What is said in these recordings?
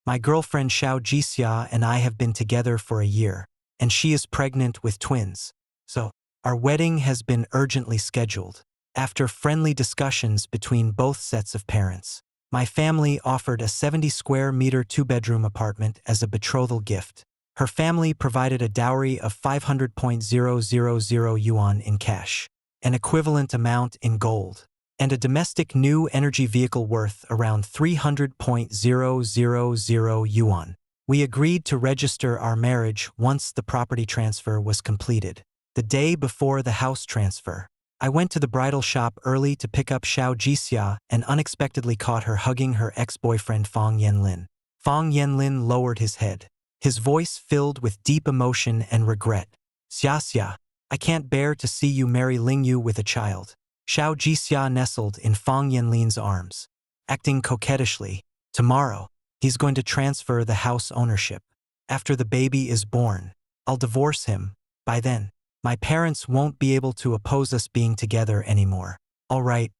My girlfriend Xiao Jixia and I have been together for a year, and she is pregnant with twins. So, our wedding has been urgently scheduled. After friendly discussions between both sets of parents, my family offered a 70-square-meter two-bedroom apartment as a betrothal gift. Her family provided a dowry of 500,000 yuan in cash, an equivalent amount in gold, and a domestic new energy vehicle worth around 300,000 yuan. We agreed to register our marriage once the property transfer was completed. The day before the house transfer, I went to the bridal shop early to pick up Xiao Jixia and unexpectedly caught her hugging her ex-boyfriend Fang Yanlin. Fang Yanlin lowered his head, his voice filled with deep emotion and regret. "Xia, I can't bear to see you marry Lingyu with a child." Xiao Jixia nestled in Fang Yanlin's arms, acting coquettishly. "Tomorrow, he's going to transfer the house ownership. After the baby is born, I'll divorce him. By then, my parents won't be able to oppose us being together anymore." All right.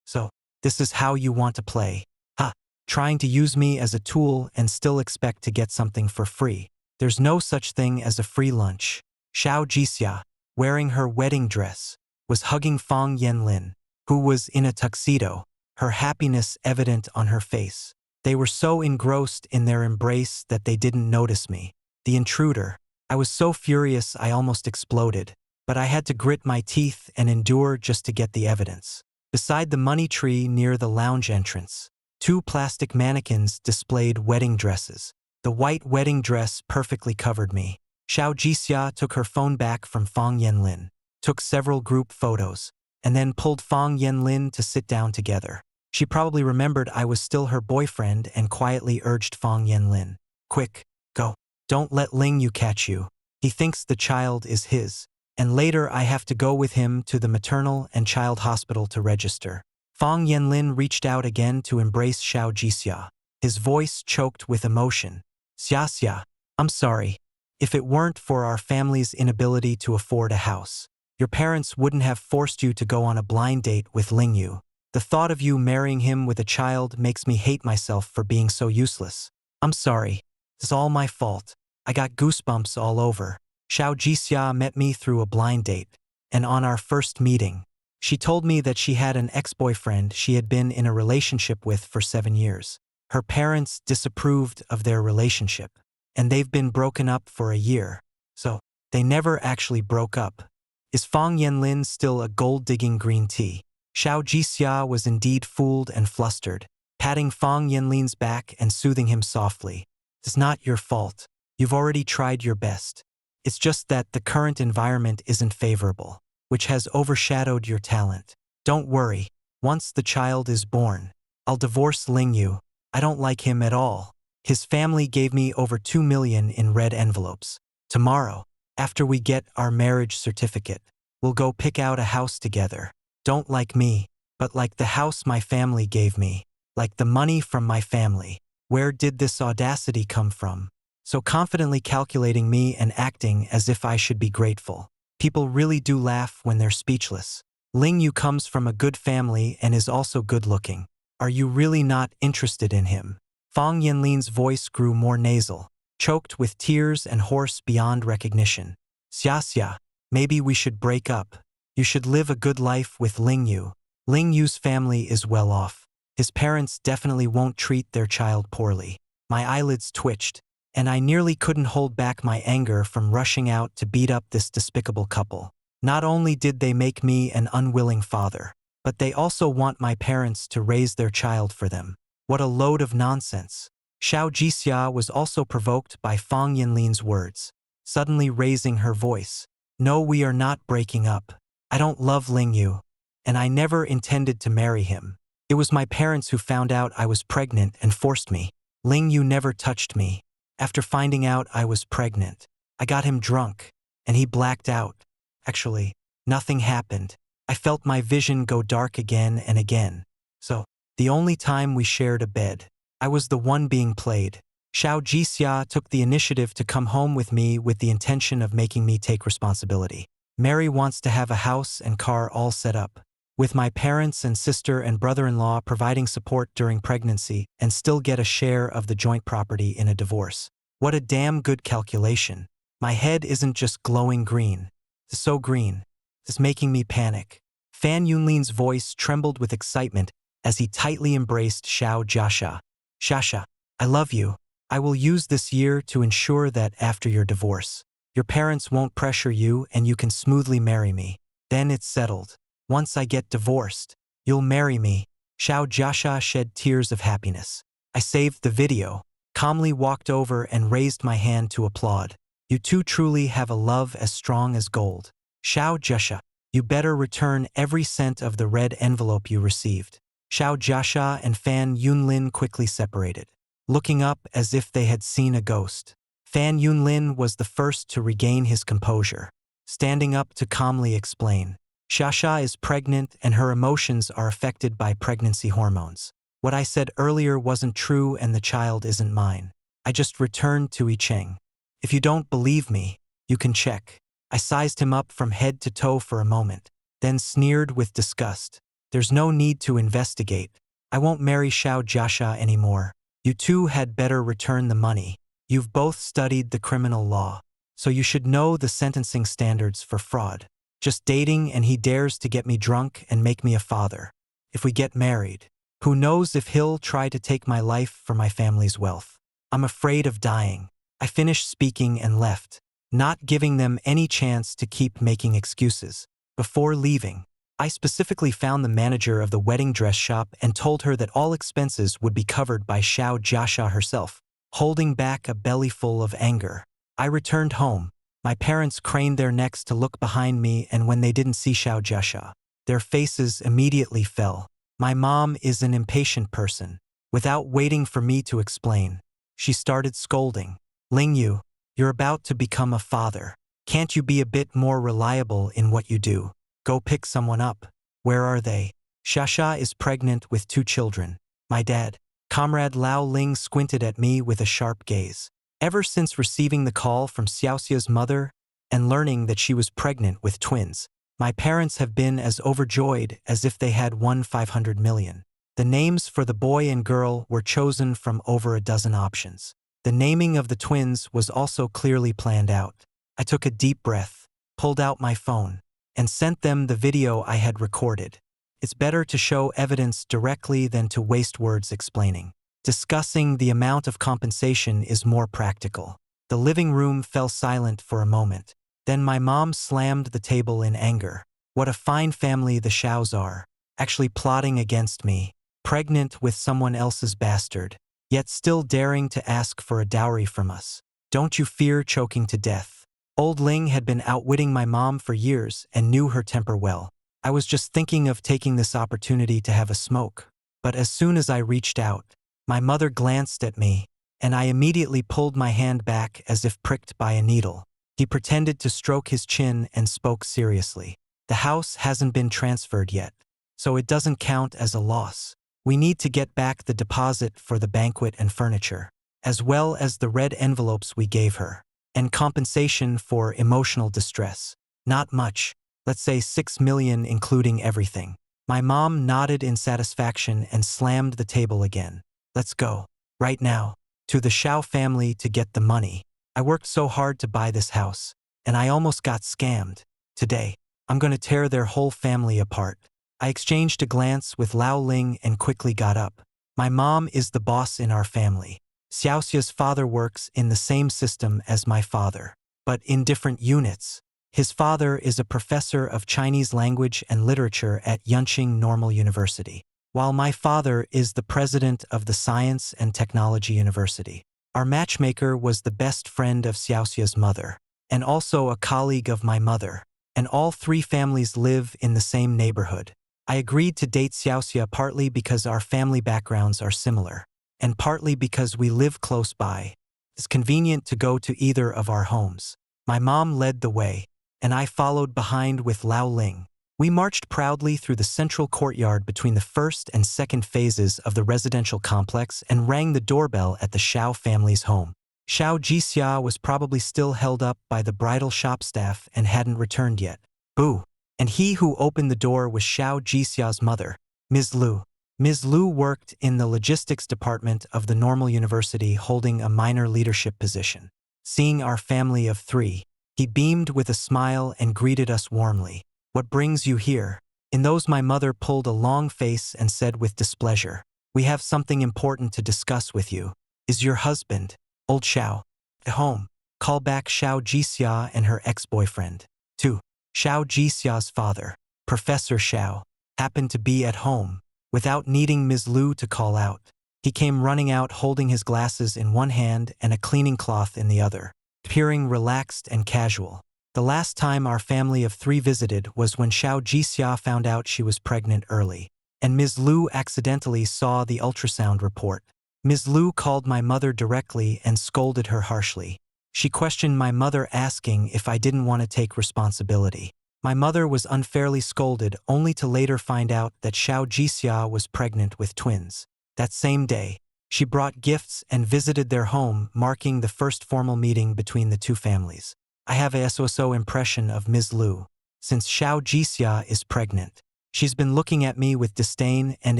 So, this is how you want to play. Ha! Trying to use me as a tool and still expect to get something for free. There's no such thing as a free lunch. Xiao Jixia, wearing her wedding dress, was hugging Fang Yanlin, who was in a tuxedo, her happiness evident on her face. They were so engrossed in their embrace that they didn't notice me, the intruder. I was so furious I almost exploded, but I had to grit my teeth and endure just to get the evidence. Beside the money tree near the lounge entrance, 2 plastic mannequins displayed wedding dresses. The white wedding dress perfectly covered me. Xiao Jixia took her phone back from Fang Yanlin, took several group photos, and then pulled Fang Yanlin to sit down together. She probably remembered I was still her boyfriend and quietly urged Fang Yanlin, "Quick, go. Don't let Lingyu catch you. He thinks the child is his, and later I have to go with him to the maternal and child hospital to register." Fang Yanlin reached out again to embrace Xiao Jixia, his voice choked with emotion. "Xia, I'm sorry. If it weren't for our family's inability to afford a house, your parents wouldn't have forced you to go on a blind date with Lingyu. The thought of you marrying him with a child makes me hate myself for being so useless. I'm sorry. It's all my fault. I got goosebumps all over." Xiao Jixia met me through a blind date, and on our first meeting, she told me that she had an ex-boyfriend she had been in a relationship with for 7 years. Her parents disapproved of their relationship, and they've been broken up for a year. So, they never actually broke up. Is Fang Yanlin still a gold-digging green tea? Xiao Jixia was indeed fooled and flustered, patting Fang Yanlin's back and soothing him softly. "It's not your fault. You've already tried your best. It's just that the current environment isn't favorable, which has overshadowed your talent. Don't worry. Once the child is born, I'll divorce Lingyu. I don't like him at all. His family gave me over 2 million in red envelopes. Tomorrow, after we get our marriage certificate, we'll go pick out a house together. Don't like me, but like the house my family gave me, like the money from my family. Where did this audacity come from? So confidently calculating me and acting as if I should be grateful. People really do laugh when they're speechless. Lingyu comes from a good family and is also good-looking. Are you really not interested in him?" Fang Yanlin's voice grew more nasal, choked with tears and hoarse beyond recognition. "Xia, maybe we should break up. You should live a good life with Lingyu. Lingyu's family is well off. His parents definitely won't treat their child poorly." My eyelids twitched, and I nearly couldn't hold back my anger from rushing out to beat up this despicable couple. Not only did they make me an unwilling father, but they also want my parents to raise their child for them. What a load of nonsense. Xiao Jixia was also provoked by Fang Yanlin's words, suddenly raising her voice. "No, we are not breaking up. I don't love Lingyu, and I never intended to marry him. It was my parents who found out I was pregnant and forced me. Lingyu never touched me. After finding out I was pregnant, I got him drunk, and he blacked out. Actually, nothing happened. I felt my vision go dark again and again. So, the only time we shared a bed, I was the one being played." Xiao Jixia took the initiative to come home with me with the intention of making me take responsibility. Mary wants to have a house and car all set up. with my parents and sister and brother-in-law providing support during pregnancy and still get a share of the joint property in a divorce. What a damn good calculation. My head isn't just glowing green. It's so green. It's making me panic. Fan Yunlin's voice trembled with excitement as he tightly embraced Xiao Jiasha. Shasha, I love you. I will use this year to ensure that after your divorce, your parents won't pressure you and you can smoothly marry me. Then it's settled. Once I get divorced, you'll marry me. Xiao Jiasha shed tears of happiness. I saved the video, calmly walked over and raised my hand to applaud. You two truly have a love as strong as gold. Xiao Jiasha, you better return every cent of the red envelope you received. Xiao Jiasha and Fan Yunlin quickly separated, looking up as if they had seen a ghost. Fan Yunlin was the first to regain his composure, standing up to calmly explain. Shasha is pregnant and her emotions are affected by pregnancy hormones. What I said earlier wasn't true and the child isn't mine. I just returned to Yicheng. If you don't believe me, you can check. I sized him up from head to toe for a moment, then sneered with disgust. There's no need to investigate. I won't marry Xiao Jiasha anymore. You two had better return the money. You've both studied the criminal law, so you should know the sentencing standards for fraud. Just dating and he dares to get me drunk and make me a father. If we get married, who knows if he'll try to take my life for my family's wealth. I'm afraid of dying. I finished speaking and left, not giving them any chance to keep making excuses. Before leaving, I specifically found the manager of the wedding dress shop and told her that all expenses would be covered by Xiao Jiasha herself, holding back a bellyful of anger. I returned home. My parents craned their necks to look behind me, and when they didn't see Xiao Jiasha, their faces immediately fell. My mom is an impatient person. Without waiting for me to explain, she started scolding. Ling Yu, you're about to become a father. Can't you be a bit more reliable in what you do? Go pick someone up. Where are they? Shasha is pregnant with 2 children. My dad. Comrade Lao Ling squinted at me with a sharp gaze. Ever since receiving the call from Xiaoxia's mother and learning that she was pregnant with twins, my parents have been as overjoyed as if they had won 500 million. The names for the boy and girl were chosen from over a dozen options. The naming of the twins was also clearly planned out. I took a deep breath, pulled out my phone, and sent them the video I had recorded. It's better to show evidence directly than to waste words explaining. Discussing the amount of compensation is more practical. The living room fell silent for a moment. Then my mom slammed the table in anger. What a fine family the Xiaos are, actually plotting against me, pregnant with someone else's bastard, yet still daring to ask for a dowry from us. Don't you fear choking to death? Old Ling had been outwitting my mom for years and knew her temper well. I was just thinking of taking this opportunity to have a smoke. But as soon as I reached out, my mother glanced at me, and I immediately pulled my hand back as if pricked by a needle. He pretended to stroke his chin and spoke seriously. The house hasn't been transferred yet, so it doesn't count as a loss. We need to get back the deposit for the banquet and furniture, as well as the red envelopes we gave her, and compensation for emotional distress. Not much, let's say 6 million including everything. My mom nodded in satisfaction and slammed the table again. Let's go. Right now. To the Xiao family to get the money. I worked so hard to buy this house, and I almost got scammed. Today, I'm going to tear their whole family apart. I exchanged a glance with Lao Ling and quickly got up. My mom is the boss in our family. Xiaoxia's father works in the same system as my father, but in different units. His father is a professor of Chinese language and literature at Yunqing Normal University, while my father is the president of the Science and Technology University. Our matchmaker was the best friend of Xiaoxia's mother, and also a colleague of my mother, and all 3 families live in the same neighborhood. I agreed to date Xiaoxia partly because our family backgrounds are similar, and partly because we live close by. It's convenient to go to either of our homes. My mom led the way, and I followed behind with Lao Ling. We marched proudly through the central courtyard between the first and second phases of the residential complex and rang the doorbell at the Xiao family's home. Xiao Jixia was probably still held up by the bridal shop staff and hadn't returned yet. Boo! and he who opened the door was Xiao Jixia's mother, Ms. Lu. Ms. Lu worked in the logistics department of the Normal University, holding a minor leadership position. Seeing our family of 3, he beamed with a smile and greeted us warmly. "What brings you here?" In those my mother pulled a long face and said with displeasure, "We have something important to discuss with you. Is your husband, old Xiao, at home?" Call back Xiao Jixia and her ex-boyfriend. 2. Xiao Jixia's father, Professor Xiao, happened to be at home. Without needing Ms. Lu to call out, he came running out holding his glasses in one hand and a cleaning cloth in the other, appearing relaxed and casual. The last time our family of 3 visited was when Xiao Jixia found out she was pregnant early, and Ms. Lu accidentally saw the ultrasound report. Ms. Lu called my mother directly and scolded her harshly. She questioned my mother, asking if I didn't want to take responsibility. My mother was unfairly scolded, only to later find out that Xiao Jixia was pregnant with twins. That same day, she brought gifts and visited their home, marking the first formal meeting between the 2 families. I have a so-so impression of Ms. Lu. Since Xiao Jixia is pregnant, she's been looking at me with disdain and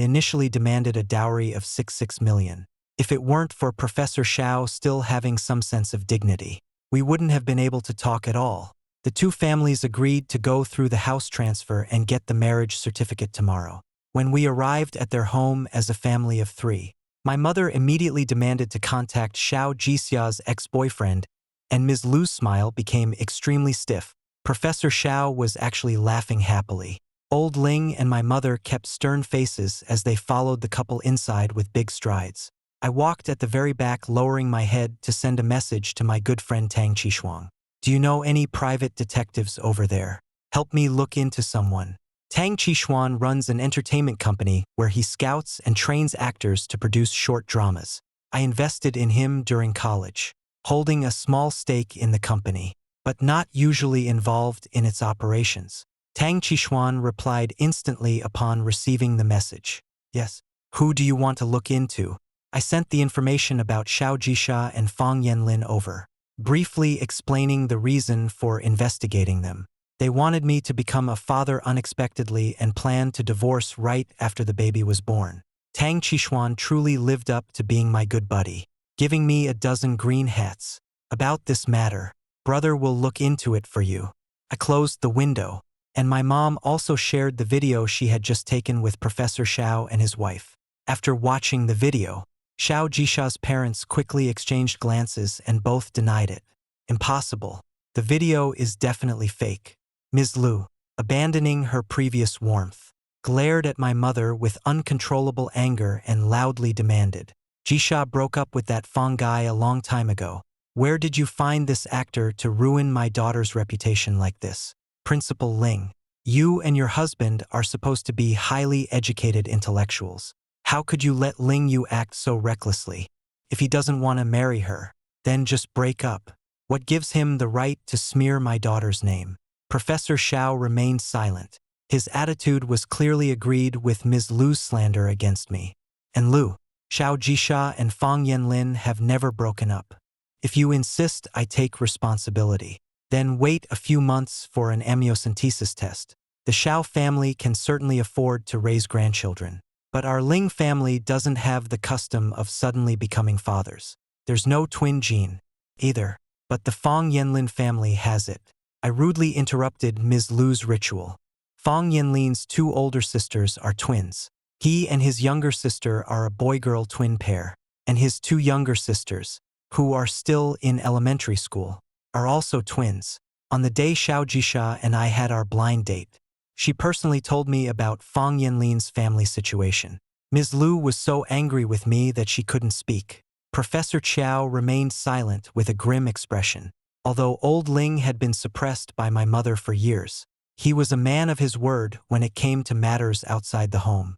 initially demanded a dowry of 6 million. If it weren't for Professor Xiao still having some sense of dignity, we wouldn't have been able to talk at all. The 2 families agreed to go through the house transfer and get the marriage certificate tomorrow. When we arrived at their home as a family of 3, my mother immediately demanded to contact Xiao Jixia's ex-boyfriend, and Ms. Lu's smile became extremely stiff. Professor Xiao was actually laughing happily. Old Ling and my mother kept stern faces as they followed the couple inside with big strides. I walked at the very back, lowering my head to send a message to my good friend Tang Qishuang. "Do you know any private detectives over there? Help me look into someone." Tang Qishuang runs an entertainment company where he scouts and trains actors to produce short dramas. I invested in him during college, holding a small stake in the company, but not usually involved in its operations. Tang Qishuang replied instantly upon receiving the message. "Yes. Who do you want to look into?" I sent the information about Xiao Jixia and Fang Yanlin over, briefly explaining the reason for investigating them. They wanted me to become a father unexpectedly and planned to divorce right after the baby was born. Tang Qishuang truly lived up to being my good buddy, giving me a dozen green hats. "About this matter, brother will look into it for you." I closed the window, and my mom also shared the video she had just taken with Professor Xiao and his wife. After watching the video, Xiao Jixia's parents quickly exchanged glances and both denied it. "Impossible. The video is definitely fake." Ms. Lu, abandoning her previous warmth, glared at my mother with uncontrollable anger and loudly demanded, "Jixia broke up with that Fang guy a long time ago. Where did you find this actor to ruin my daughter's reputation like this?" Principal Ling, you and your husband are supposed to be highly educated intellectuals. How could you let Ling Yu act so recklessly? If he doesn't want to marry her, then just break up. What gives him the right to smear my daughter's name? Professor Xiao remained silent. His attitude was clearly agreed with Ms. Lu's slander against me. "And Lu, Xiao Jixia and Fang Yanlin have never broken up. If you insist I take responsibility, then wait a few months for an amniocentesis test. The Xiao family can certainly afford to raise grandchildren, but our Ling family doesn't have the custom of suddenly becoming fathers. There's no twin gene, either, but the Fang Yanlin family has it." I rudely interrupted Ms. Lu's ritual. Fang Yanlin's 2 older sisters are twins. He and his younger sister are a boy-girl twin pair, and his 2 younger sisters, who are still in elementary school, are also twins. On the day Xiao Jixia and I had our blind date, she personally told me about Fang Yanlin's family situation. Ms. Lu was so angry with me that she couldn't speak. Professor Qiao remained silent with a grim expression. Although old Ling had been suppressed by my mother for years, he was a man of his word when it came to matters outside the home.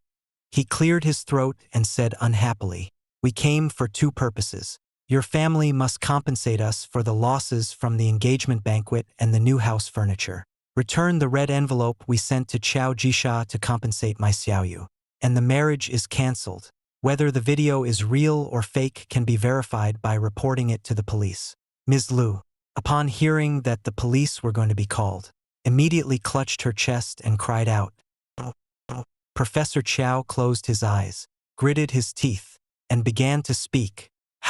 He cleared his throat and said unhappily, "We came for 2 purposes. Your family must compensate us for the losses from the engagement banquet and the new house furniture. Return the red envelope we sent to Xiao Jixia to compensate my Xiaoyu. And the marriage is cancelled. Whether the video is real or fake can be verified by reporting it to the police." Ms. Lu, upon hearing that the police were going to be called, immediately clutched her chest and cried out. Professor Chow closed his eyes, gritted his teeth, and began to speak.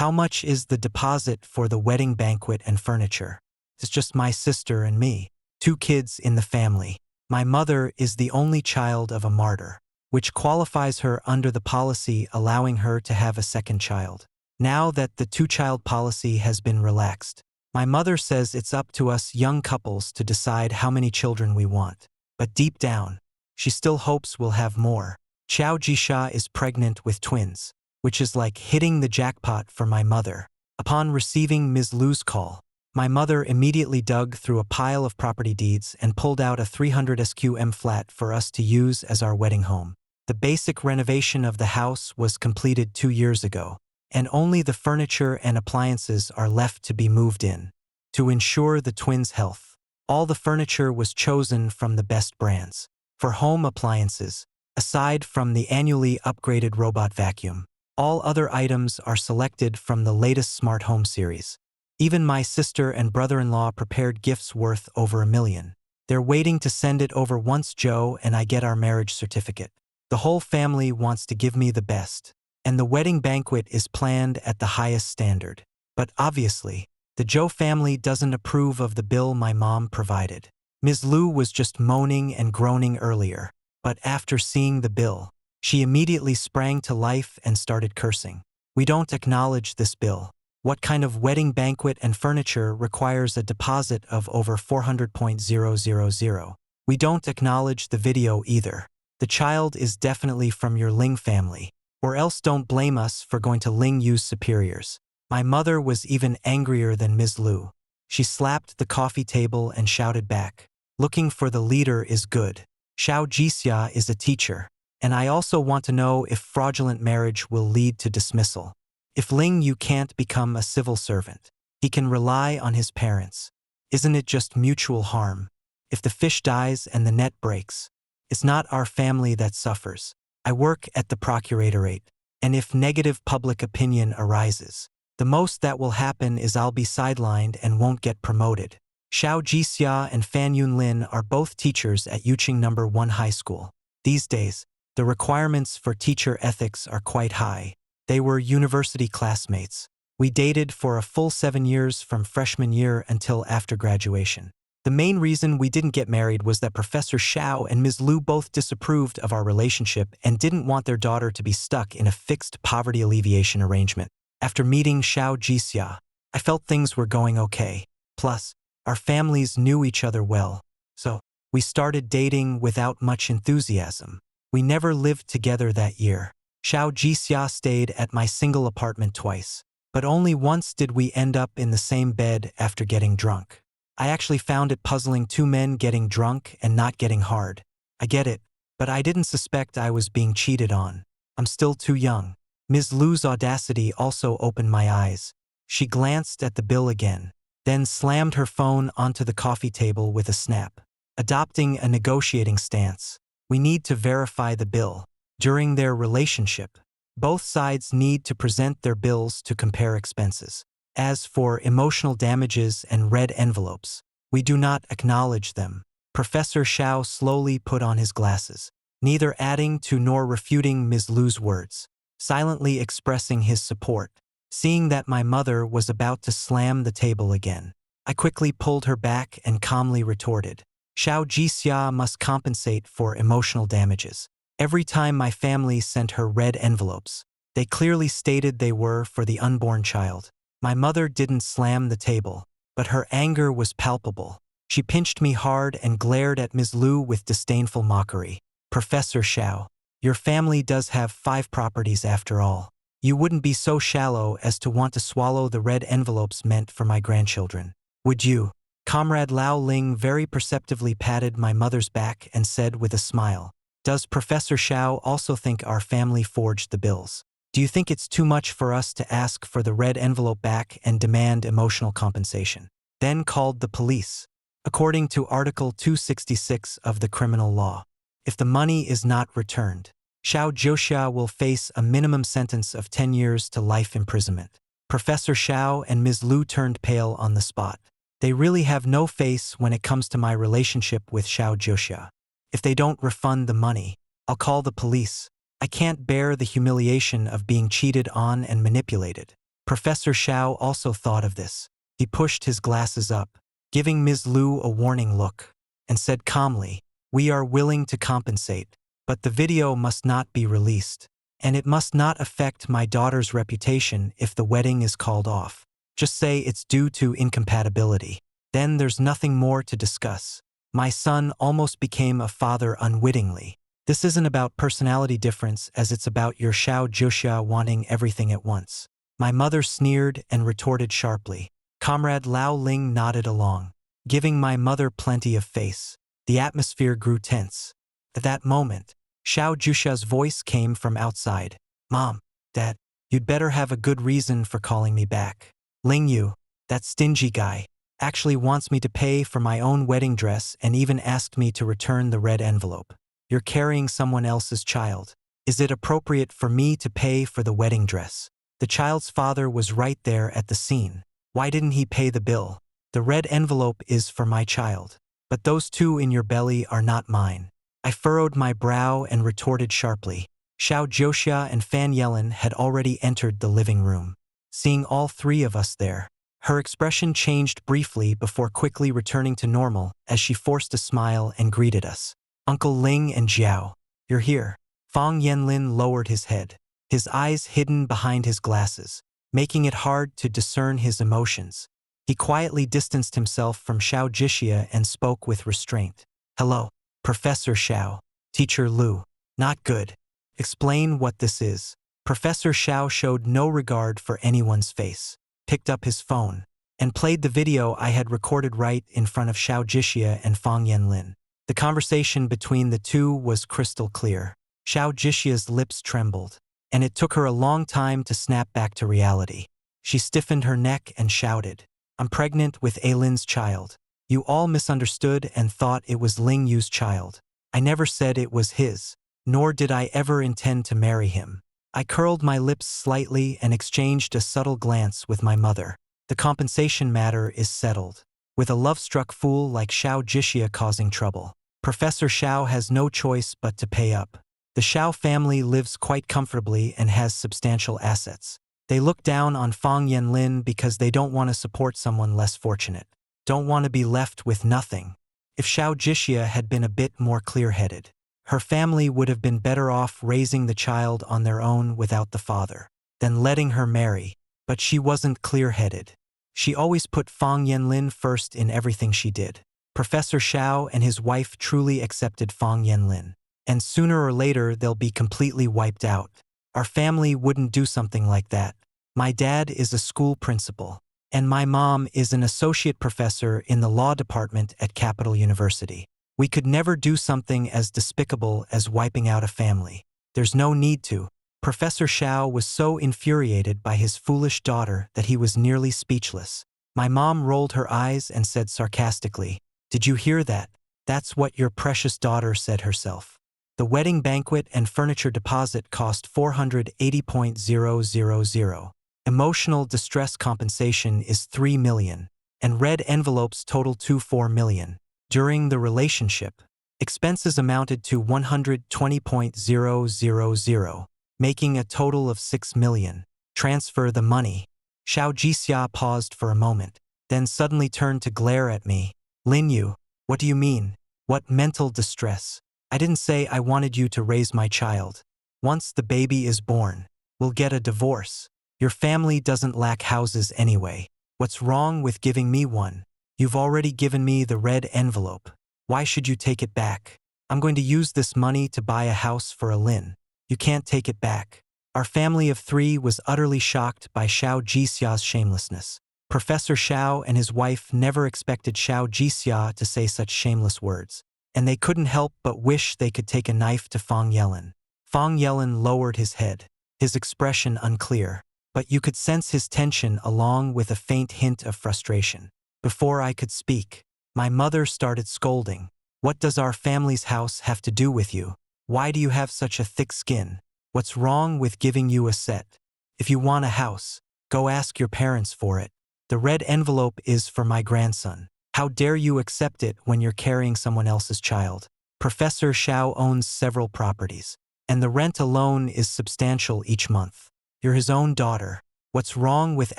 How much is the deposit for the wedding banquet and furniture? It's just my sister and me. 2 kids in the family. My mother is the only child of a martyr, which qualifies her under the policy allowing her to have a second child. Now that the 2-child policy has been relaxed, my mother says it's up to us young couples to decide how many children we want. But deep down, she still hopes we'll have more. Xiao Jisha is pregnant with twins, which is like hitting the jackpot for my mother. Upon receiving Ms. Lu's call, my mother immediately dug through a pile of property deeds and pulled out a 300 SQM flat for us to use as our wedding home. The basic renovation of the house was completed 2 years ago, and only the furniture and appliances are left to be moved in. To ensure the twins' health, all the furniture was chosen from the best brands. For home appliances, aside from the annually upgraded robot vacuum, all other items are selected from the latest smart home series. Even my sister and brother-in-law prepared gifts worth over $1 million. They're waiting to send it over once Joe and I get our marriage certificate. The whole family wants to give me the best, and the wedding banquet is planned at the highest standard. But obviously, the Joe family doesn't approve of the bill my mom provided. Ms. Lu was just moaning and groaning earlier, but after seeing the bill, she immediately sprang to life and started cursing. We don't acknowledge this bill. What kind of wedding banquet and furniture requires a deposit of over 400,000? We don't acknowledge the video either. The child is definitely from your Ling family, or else don't blame us for going to Ling Yu's superiors. My mother was even angrier than Ms. Lu. She slapped the coffee table and shouted back, "Looking for the leader is good. Xiao Jixia is a teacher, and I also want to know if fraudulent marriage will lead to dismissal. If Ling Yu can't become a civil servant, he can rely on his parents. Isn't it just mutual harm? If the fish dies and the net breaks, it's not our family that suffers. I work at the procuratorate, and if negative public opinion arises, the most that will happen is I'll be sidelined and won't get promoted." Xiao Jixia and Fan Yunlin are both teachers at Yuqing No. 1 High School. These days, the requirements for teacher ethics are quite high. They were university classmates. We dated for a full 7 years from freshman year until after graduation. The main reason we didn't get married was that Professor Xiao and Ms. Lu both disapproved of our relationship and didn't want their daughter to be stuck in a fixed poverty alleviation arrangement. After meeting Xiao Jixia, I felt things were going okay. Plus, our families knew each other well, so we started dating without much enthusiasm. We never lived together that year. Xiao Jixia stayed at my single apartment twice, but only once did we end up in the same bed after getting drunk. I actually found it puzzling 2 men getting drunk and not getting hard. I get it, but I didn't suspect I was being cheated on. I'm still too young. Ms. Lu's audacity also opened my eyes. She glanced at the bill again, then slammed her phone onto the coffee table with a snap. Adopting a negotiating stance, we need to verify the bill. During their relationship, both sides need to present their bills to compare expenses. As for emotional damages and red envelopes, we do not acknowledge them. Professor Xiao slowly put on his glasses, neither adding to nor refuting Ms. Lu's words, silently expressing his support. Seeing that my mother was about to slam the table again, I quickly pulled her back and calmly retorted, "Xiao Jixia must compensate for emotional damages. Every time my family sent her red envelopes, they clearly stated they were for the unborn child." My mother didn't slam the table, but her anger was palpable. She pinched me hard and glared at Ms. Lu with disdainful mockery. "Professor Xiao, your family does have 5 properties after all. You wouldn't be so shallow as to want to swallow the red envelopes meant for my grandchildren, would you?" Comrade Lao Ling very perceptively patted my mother's back and said with a smile, "Does Professor Xiao also think our family forged the bills? Do you think it's too much for us to ask for the red envelope back and demand emotional compensation?" Then called the police. According to Article 266 of the criminal law, if the money is not returned, Xiao Jixia will face a minimum sentence of 10 years to life imprisonment. Professor Xiao and Ms. Lu turned pale on the spot. They really have no face when it comes to my relationship with Xiao Joshua. If they don't refund the money, I'll call the police. I can't bear the humiliation of being cheated on and manipulated. Professor Xiao also thought of this. He pushed his glasses up, giving Ms. Liu a warning look, and said calmly, "We are willing to compensate, but the video must not be released, and it must not affect my daughter's reputation if the wedding is called off. Just say it's due to incompatibility. Then there's nothing more to discuss." My son almost became a father unwittingly. This isn't about personality difference as it's about your Xiao Joshua wanting everything at once. My mother sneered and retorted sharply. Comrade Lao Ling nodded along, giving my mother plenty of face. The atmosphere grew tense. At that moment, Xiao Joshua's voice came from outside. "Mom, Dad, you'd better have a good reason for calling me back. Ling Yu, that stingy guy, actually wants me to pay for my own wedding dress and even asked me to return the red envelope. You're carrying someone else's child. Is it appropriate for me to pay for the wedding dress?" The child's father was right there at the scene. Why didn't he pay the bill? The red envelope is for my child. But those two in your belly are not mine. I furrowed my brow and retorted sharply. Xiao Joshua and Fan Yellen had already entered the living room. Seeing all three of us there, her expression changed briefly before quickly returning to normal as she forced a smile and greeted us. "Uncle Ling and Jiao, you're here." Fang Yanlin lowered his head, his eyes hidden behind his glasses, making it hard to discern his emotions. He quietly distanced himself from Xiao Jixia and spoke with restraint. "Hello, Professor Xiao. Teacher Lu. Not good. Explain what this is." Professor Xiao showed no regard for anyone's face, picked up his phone, and played the video I had recorded right in front of Xiao Jixia and Fang Yanlin. The conversation between the two was crystal clear. Xiao Jixia's lips trembled, and it took her a long time to snap back to reality. She stiffened her neck and shouted, "I'm pregnant with Ailin's child. You all misunderstood and thought it was Ling Yu's child. I never said it was his, nor did I ever intend to marry him." I curled my lips slightly and exchanged a subtle glance with my mother. The compensation matter is settled. With a love-struck fool like Xiao Jixia causing trouble, Professor Xiao has no choice but to pay up. The Xiao family lives quite comfortably and has substantial assets. They look down on Fang Yanlin because they don't want to support someone less fortunate, don't want to be left with nothing. If Xiao Jixia had been a bit more clear-headed, her family would have been better off raising the child on their own without the father, than letting her marry. But she wasn't clear-headed. She always put Fang Yanlin first in everything she did. Professor Xiao and his wife truly accepted Fang Yanlin, and sooner or later they'll be completely wiped out. Our family wouldn't do something like that. My dad is a school principal, and my mom is an associate professor in the law department at Capital University. We could never do something as despicable as wiping out a family. There's no need to. Professor Xiao was so infuriated by his foolish daughter that he was nearly speechless. My mom rolled her eyes and said sarcastically, "Did you hear that? That's what your precious daughter said herself." The wedding banquet and furniture deposit cost 480,000. Emotional distress compensation is 3 million, and red envelopes total to 4 million. During the relationship, expenses amounted to 120,000, making a total of 6 million. Transfer the money. Xiao Jixia paused for a moment, then suddenly turned to glare at me. "Lin Yu, what do you mean? What mental distress? I didn't say I wanted you to raise my child. Once the baby is born, we'll get a divorce. Your family doesn't lack houses anyway. What's wrong with giving me one? You've already given me the red envelope. Why should you take it back? I'm going to use this money to buy a house for Lin. You can't take it back." Our family of three was utterly shocked by Xiao Jixia's shamelessness. Professor Xiao and his wife never expected Xiao Jixia to say such shameless words, and they couldn't help but wish they could take a knife to Fang Yellen. Fang Yellen lowered his head, his expression unclear, but you could sense his tension along with a faint hint of frustration. Before I could speak, my mother started scolding. "What does our family's house have to do with you? Why do you have such a thick skin? What's wrong with giving you a set? If you want a house, go ask your parents for it." The red envelope is for my grandson. How dare you accept it when you're carrying someone else's child? Professor Xiao owns several properties, and the rent alone is substantial each month. You're his own daughter. What's wrong with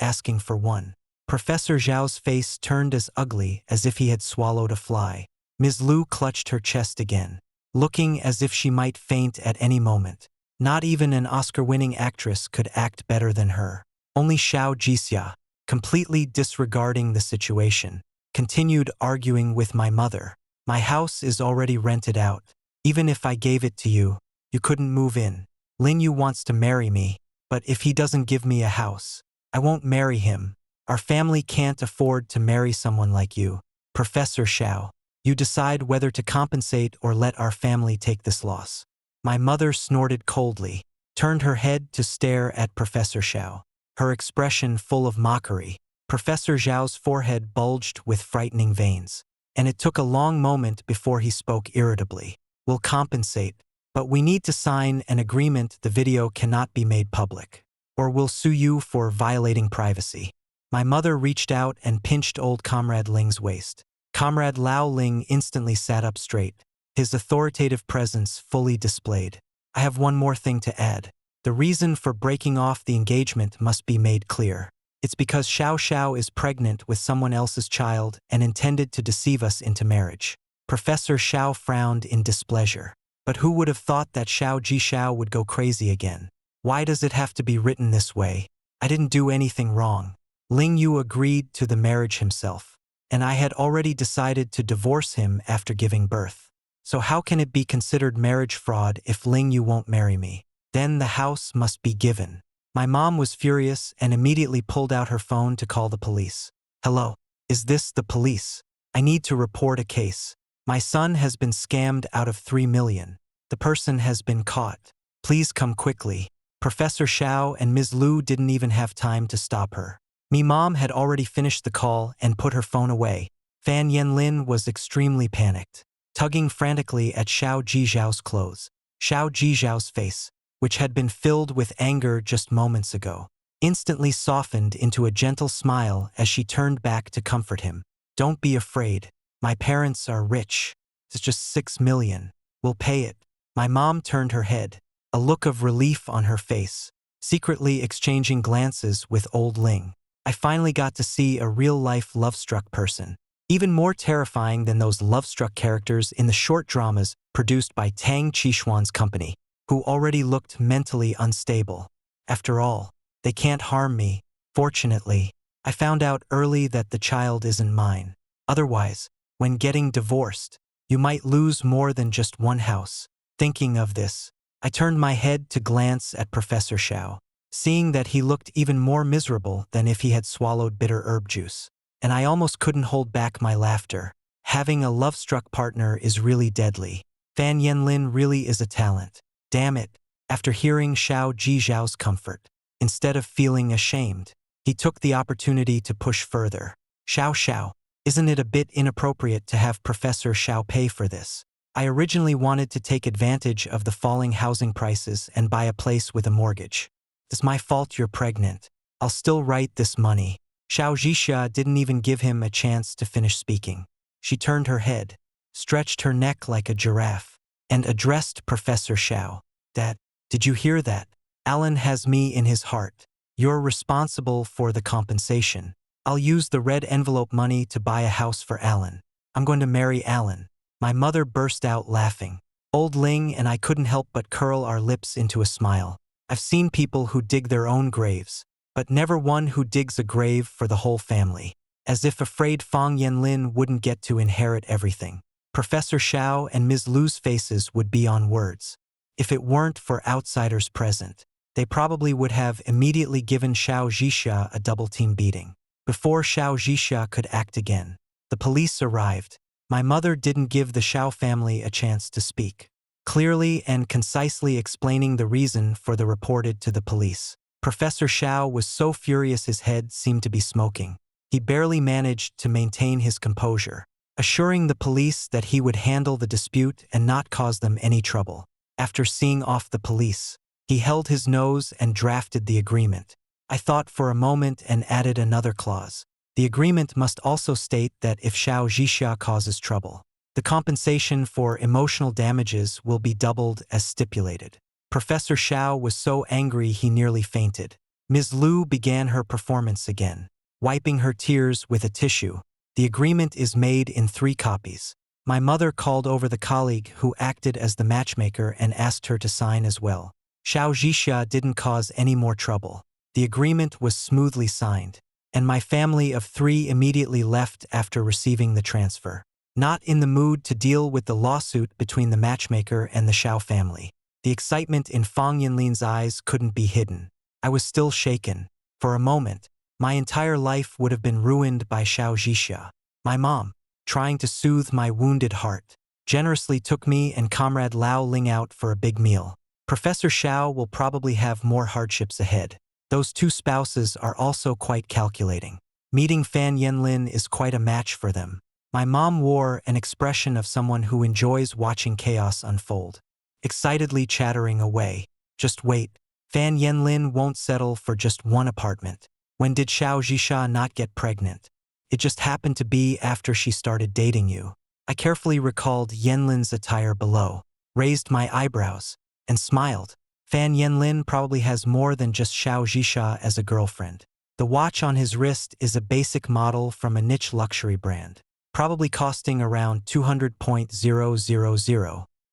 asking for one? Professor Zhao's face turned as ugly as if he had swallowed a fly. Ms. Lu clutched her chest again, looking as if she might faint at any moment. Not even an Oscar-winning actress could act better than her. Only Xiao Jixia, completely disregarding the situation, continued arguing with my mother. My house is already rented out. Even if I gave it to you, you couldn't move in. Lin Yu wants to marry me, but if he doesn't give me a house, I won't marry him. Our family can't afford to marry someone like you. Professor Xiao, you decide whether to compensate or let our family take this loss. My mother snorted coldly, turned her head to stare at Professor Xiao, her expression full of mockery. Professor Zhao's forehead bulged with frightening veins, and it took a long moment before he spoke irritably. We'll compensate, but we need to sign an agreement the video cannot be made public, or we'll sue you for violating privacy. My mother reached out and pinched old Comrade Ling's waist. Comrade Lao Ling instantly sat up straight, his authoritative presence fully displayed. I have one more thing to add. The reason for breaking off the engagement must be made clear. It's because Xiao Xiao is pregnant with someone else's child and intended to deceive us into marriage. Professor Xiao frowned in displeasure. But who would have thought that Xiao Jixiao would go crazy again? Why does it have to be written this way? I didn't do anything wrong. Ling Yu agreed to the marriage himself, and I had already decided to divorce him after giving birth. So how can it be considered marriage fraud if Ling Yu won't marry me? Then the house must be given. My mom was furious and immediately pulled out her phone to call the police. Hello, is this the police? I need to report a case. My son has been scammed out of 3 million. The person has been caught. Please come quickly. Professor Xiao and Ms. Lu didn't even have time to stop her. Me mom had already finished the call and put her phone away. Fan Yanlin was extremely panicked, tugging frantically at Xiao Jixiao's clothes. Xiao Jixiao's face, which had been filled with anger just moments ago, instantly softened into a gentle smile as she turned back to comfort him. Don't be afraid. My parents are rich. It's just 6 million. We'll pay it. My mom turned her head, a look of relief on her face, secretly exchanging glances with old Ling. I finally got to see a real-life love-struck person, even more terrifying than those love-struck characters in the short dramas produced by Tang Qixuan's company, who already looked mentally unstable. After all, they can't harm me. Fortunately, I found out early that the child isn't mine. Otherwise, when getting divorced, you might lose more than just one house. Thinking of this, I turned my head to glance at Professor Xiao, seeing that he looked even more miserable than if he had swallowed bitter herb juice. And I almost couldn't hold back my laughter. Having a love-struck partner is really deadly. Fan Yanlin really is a talent. Damn it. After hearing Xiao Jixiao's comfort, instead of feeling ashamed, he took the opportunity to push further. Xiao Xiao, isn't it a bit inappropriate to have Professor Xiao pay for this? I originally wanted to take advantage of the falling housing prices and buy a place with a mortgage. It's my fault you're pregnant. I'll still write this money. Xiao Jixia didn't even give him a chance to finish speaking. She turned her head, stretched her neck like a giraffe, and addressed Professor Xiao. Did you hear that? Alan has me in his heart. You're responsible for the compensation. I'll use the red envelope money to buy a house for Alan. I'm going to marry Alan. My mother burst out laughing. Old Ling and I couldn't help but curl our lips into a smile. I've seen people who dig their own graves, but never one who digs a grave for the whole family, as if afraid Fang Yanlin wouldn't get to inherit everything. Professor Xiao and Ms. Lu's faces would be on words. If it weren't for outsiders present, they probably would have immediately given Xiao Jixia a double-team beating. Before Xiao Jixia could act again, the police arrived. My mother didn't give the Xiao family a chance to speak, clearly and concisely explaining the reason for the reported to the police. Professor Xiao was so furious his head seemed to be smoking. He barely managed to maintain his composure, assuring the police that he would handle the dispute and not cause them any trouble. After seeing off the police, he held his nose and drafted the agreement. I thought for a moment and added another clause. The agreement must also state that if Xiao Zhixia causes trouble, the compensation for emotional damages will be doubled as stipulated. Professor Xiao was so angry he nearly fainted. Ms. Liu began her performance again, wiping her tears with a tissue. The agreement is made in 3 copies. My mother called over the colleague who acted as the matchmaker and asked her to sign as well. Xiao Zhixia didn't cause any more trouble. The agreement was smoothly signed, and my family of 3 immediately left after receiving the transfer. Not in the mood to deal with the lawsuit between the matchmaker and the Xiao family. The excitement in Fang Yinlin's eyes couldn't be hidden. I was still shaken. For a moment, my entire life would have been ruined by Xiao Zhixia. My mom, trying to soothe my wounded heart, generously took me and Comrade Lao Ling out for a big meal. Professor Xiao will probably have more hardships ahead. Those 2 spouses are also quite calculating. Meeting Fan Yinlin is quite a match for them. My mom wore an expression of someone who enjoys watching chaos unfold, excitedly chattering away. Just wait. Fan Yinlin won't settle for just 1 apartment. When did Xiao Zhixia not get pregnant? It just happened to be after she started dating you. I carefully recalled Yinlin's attire below, raised my eyebrows, and smiled. Fan Yinlin probably has more than just Xiao Zhixia as a girlfriend. The watch on his wrist is a basic model from a niche luxury brand, probably costing around 200,000.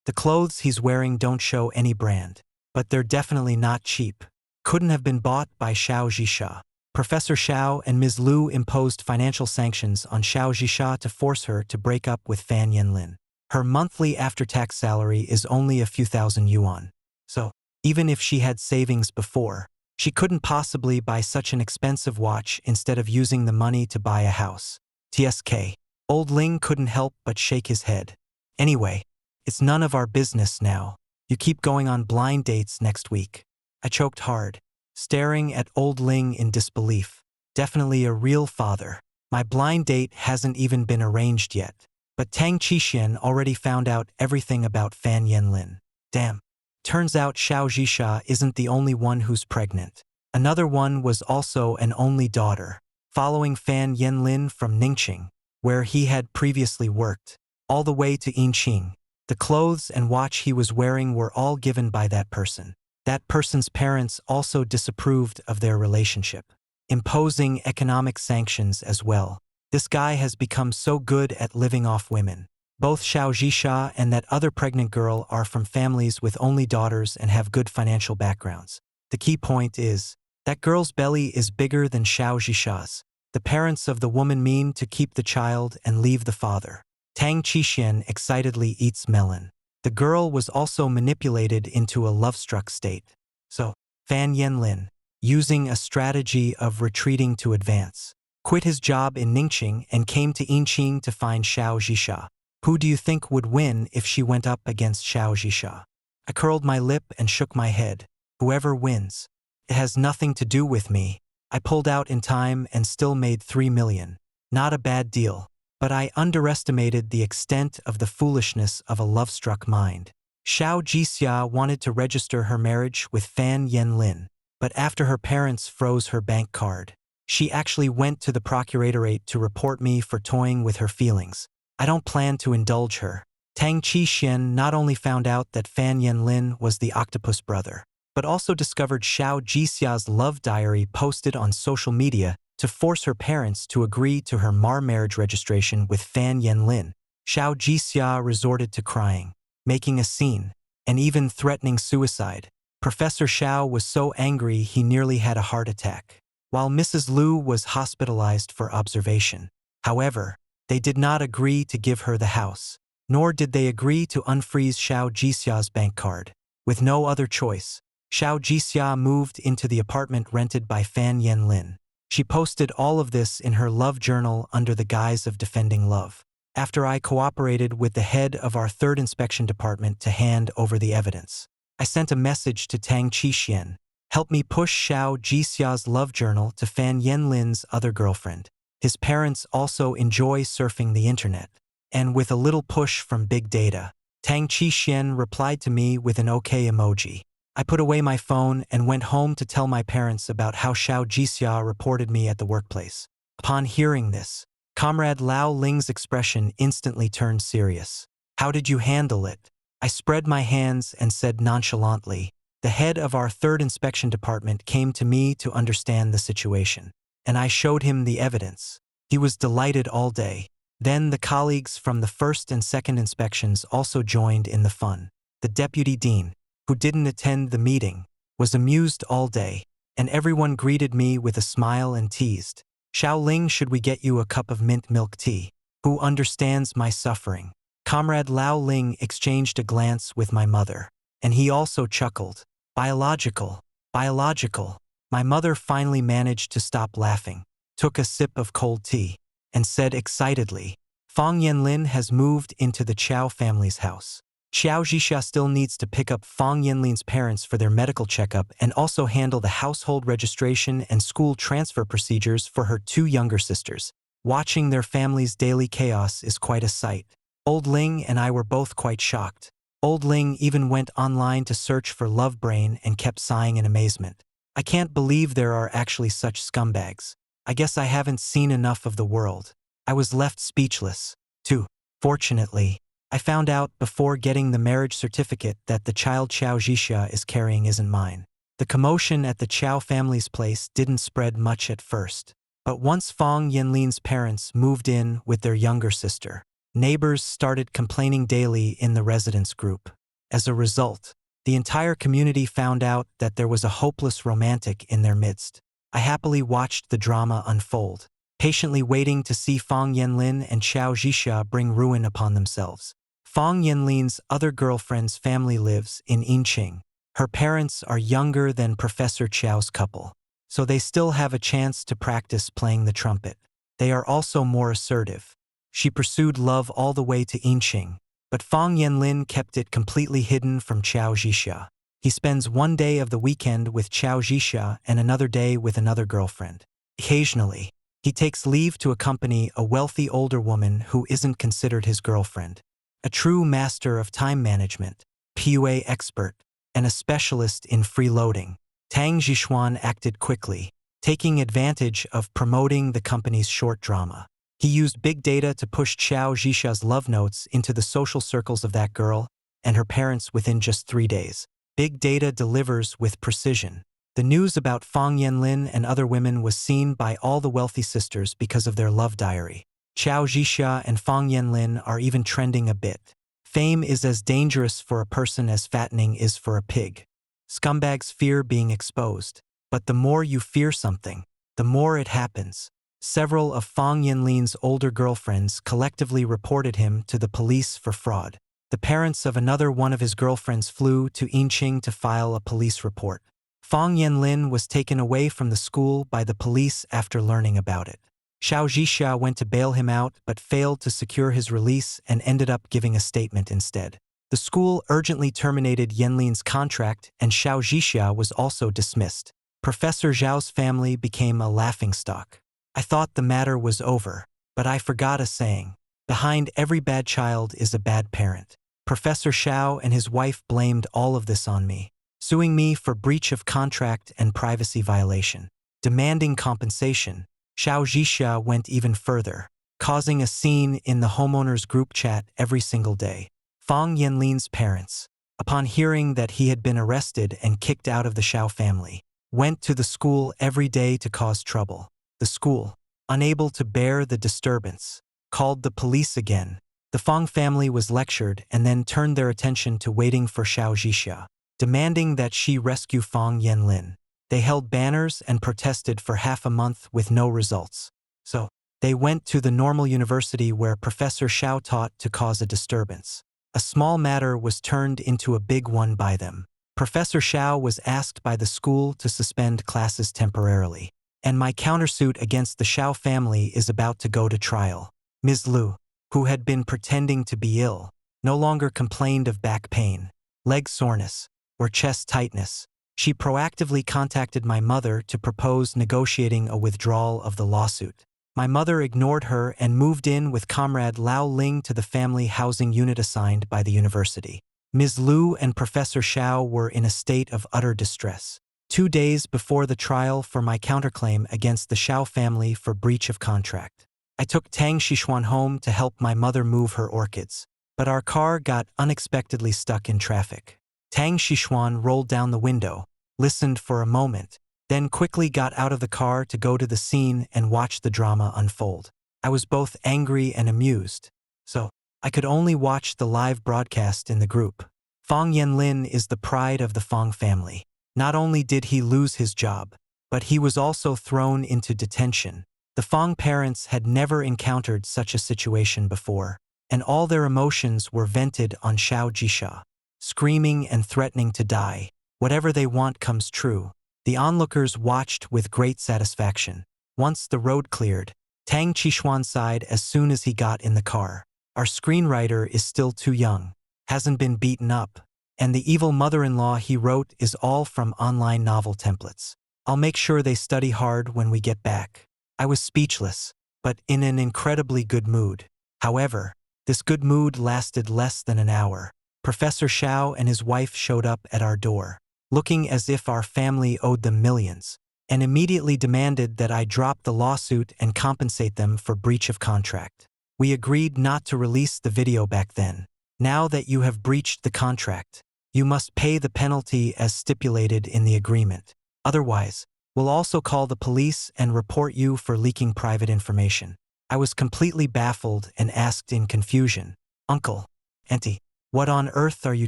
The clothes he's wearing don't show any brand, but they're definitely not cheap. Couldn't have been bought by Xiao Zhixia. Professor Xiao and Ms. Liu imposed financial sanctions on Xiao Zhixia to force her to break up with Fan Yinlin. Her monthly after-tax salary is only a few thousand yuan. So, even if she had savings before, she couldn't possibly buy such an expensive watch instead of using the money to buy a house. TSK. Old Ling couldn't help but shake his head. Anyway, it's none of our business now. You keep going on blind dates next week. I choked hard, staring at Old Ling in disbelief. Definitely a real father. My blind date hasn't even been arranged yet. But Tang Qixian already found out everything about Fan Yinlin. Damn. Turns out Xiao Zhixia isn't the only one who's pregnant. Another one was also an only daughter, following Fan Yinlin from Ningqing, where he had previously worked, all the way to Yinqing. The clothes and watch he was wearing were all given by that person. That person's parents also disapproved of their relationship, imposing economic sanctions as well. This guy has become so good at living off women. Both Xiao Zhixia and that other pregnant girl are from families with only daughters and have good financial backgrounds. The key point is, that girl's belly is bigger than Xiao Zhixia's. The parents of the woman mean to keep the child and leave the father. Tang Qixian excitedly eats melon. The girl was also manipulated into a love-struck state. So, Fan Yinlin, using a strategy of retreating to advance, quit his job in Ningqing and came to Yinqing to find Xiao Zhixia. Who do you think would win if she went up against Xiao Zhixia? I curled my lip and shook my head. Whoever wins. It has nothing to do with me. I pulled out in time and still made 3 million. Not a bad deal. But I underestimated the extent of the foolishness of a love-struck mind. Xiao Zhixia wanted to register her marriage with Fan Yinlin, but after her parents froze her bank card, she actually went to the procuratorate to report me for toying with her feelings. I don't plan to indulge her. Tang Qixian not only found out that Fan Yinlin was the octopus brother, but also discovered Xiao Zhixia's love diary posted on social media to force her parents to agree to her marriage registration with Fan Yinlin. Xiao Zhixia resorted to crying, making a scene, and even threatening suicide. Professor Xiao was so angry he nearly had a heart attack, while Mrs. Liu was hospitalized for observation. However, they did not agree to give her the house, nor did they agree to unfreeze Xiao Zhixia's bank card. With no other choice, Xiao Zhixia moved into the apartment rented by Fan Yinlin. She posted all of this in her love journal under the guise of defending love. After I cooperated with the head of our 3rd inspection department to hand over the evidence, I sent a message to Tang Qixian. Help me push Xiao Zhixia's love journal to Fan Yinlin's other girlfriend. His parents also enjoy surfing the internet. And with a little push from big data, Tang Qixian replied to me with an OK emoji. I put away my phone and went home to tell my parents about how Xiao Zhixia reported me at the workplace. Upon hearing this, Comrade Lao Ling's expression instantly turned serious. How did you handle it? I spread my hands and said nonchalantly, the head of our 3rd inspection department came to me to understand the situation, and I showed him the evidence. He was delighted all day. Then the colleagues from the 1st and 2nd inspections also joined in the fun. The deputy dean, who didn't attend the meeting, was amused all day, and everyone greeted me with a smile and teased, Xiao Ling, should we get you a cup of mint milk tea? Who understands my suffering? Comrade Lao Ling exchanged a glance with my mother, and he also chuckled. Biological, biological. My mother finally managed to stop laughing, took a sip of cold tea, and said excitedly, Fang Yanlin has moved into the Qiao family's house. Xiao Zhixia still needs to pick up Fang Yanlin's parents for their medical checkup and also handle the household registration and school transfer procedures for her 2 younger sisters. Watching their family's daily chaos is quite a sight. Old Ling and I were both quite shocked. Old Ling even went online to search for Love Brain and kept sighing in amazement. I can't believe there are actually such scumbags. I guess I haven't seen enough of the world. I was left speechless, too. Fortunately, I found out before getting the marriage certificate that the child Xiao Zhixia is carrying isn't mine. The commotion at the Qiao family's place didn't spread much at first. But once Fang Yanlin's parents moved in with their younger sister, neighbors started complaining daily in the residence group. As a result, the entire community found out that there was a hopeless romantic in their midst. I happily watched the drama unfold, patiently waiting to see Fang Yanlin and Xiao Zhixia bring ruin upon themselves. Fang Yanlin's other girlfriend's family lives in Inqing. Her parents are younger than Professor Qiao's couple, so they still have a chance to practice playing the trumpet. They are also more assertive. She pursued love all the way to Inqing, but Fang Yanlin kept it completely hidden from Xiao Zhixia. He spends one day of the weekend with Xiao Zhixia and another day with another girlfriend. Occasionally, he takes leave to accompany a wealthy older woman who isn't considered his girlfriend. A true master of time management, PUA expert, and a specialist in freeloading, Tang Zhixuan acted quickly, taking advantage of promoting the company's short drama. He used big data to push Xiao Zhixia's love notes into the social circles of that girl and her parents within just 3 days. Big data delivers with precision. The news about Fang Yanlin and other women was seen by all the wealthy sisters because of their love diary. Xiao Zhixia and Fang Yanlin are even trending a bit. Fame is as dangerous for a person as fattening is for a pig. Scumbags fear being exposed. But the more you fear something, the more it happens. Several of Fang Yanlin's older girlfriends collectively reported him to the police for fraud. The parents of another one of his girlfriends flew to Inqing to file a police report. Fang Yanlin was taken away from the school by the police after learning about it. Xiao Zhixia went to bail him out but failed to secure his release and ended up giving a statement instead. The school urgently terminated Yanlin's contract and Xiao Zhixia was also dismissed. Professor Zhao's family became a laughingstock. I thought the matter was over, but I forgot a saying. Behind every bad child is a bad parent. Professor Xiao and his wife blamed all of this on me, suing me for breach of contract and privacy violation. Demanding compensation, Xiao Zhixia went even further, causing a scene in the homeowners group chat every single day. Fang Yanlin's parents, upon hearing that he had been arrested and kicked out of the Xiao family, went to the school every day to cause trouble. The school, unable to bear the disturbance, called the police again. The Fang family was lectured and then turned their attention to waiting for Xiao Zhixia, demanding that she rescue Fang Yanlin. They held banners and protested for half a month with no results. So, they went to the normal university where Professor Xiao taught to cause a disturbance. A small matter was turned into a big one by them. Professor Xiao was asked by the school to suspend classes temporarily. And my countersuit against the Xiao family is about to go to trial. Ms. Lu, who had been pretending to be ill, no longer complained of back pain, leg soreness, or chest tightness. She proactively contacted my mother to propose negotiating a withdrawal of the lawsuit. My mother ignored her and moved in with Comrade Lao Ling to the family housing unit assigned by the university. Ms. Lu and Professor Xiao were in a state of utter distress. 2 days before the trial for my counterclaim against the Xiao family for breach of contract. I took Tang Xishuan home to help my mother move her orchids, but our car got unexpectedly stuck in traffic. Tang Xishuan rolled down the window, listened for a moment, then quickly got out of the car to go to the scene and watch the drama unfold. I was both angry and amused, so I could only watch the live broadcast in the group. Fang Yanlin is the pride of the Fang family. Not only did he lose his job, but he was also thrown into detention. The Fang parents had never encountered such a situation before, and all their emotions were vented on Xiao Jisha, screaming and threatening to die. Whatever they want comes true. The onlookers watched with great satisfaction. Once the road cleared, Tang Qishuan sighed as soon as he got in the car. Our screenwriter is still too young, hasn't been beaten up, and the evil mother-in-law he wrote is all from online novel templates. I'll make sure they study hard when we get back. I was speechless, but in an incredibly good mood. However, this good mood lasted less than an hour. Professor Xiao and his wife showed up at our door, looking as if our family owed them millions, and immediately demanded that I drop the lawsuit and compensate them for breach of contract. We agreed not to release the video back then. Now that you have breached the contract, you must pay the penalty as stipulated in the agreement. Otherwise, we'll also call the police and report you for leaking private information. I was completely baffled and asked in confusion, "Uncle, Auntie, what on earth are you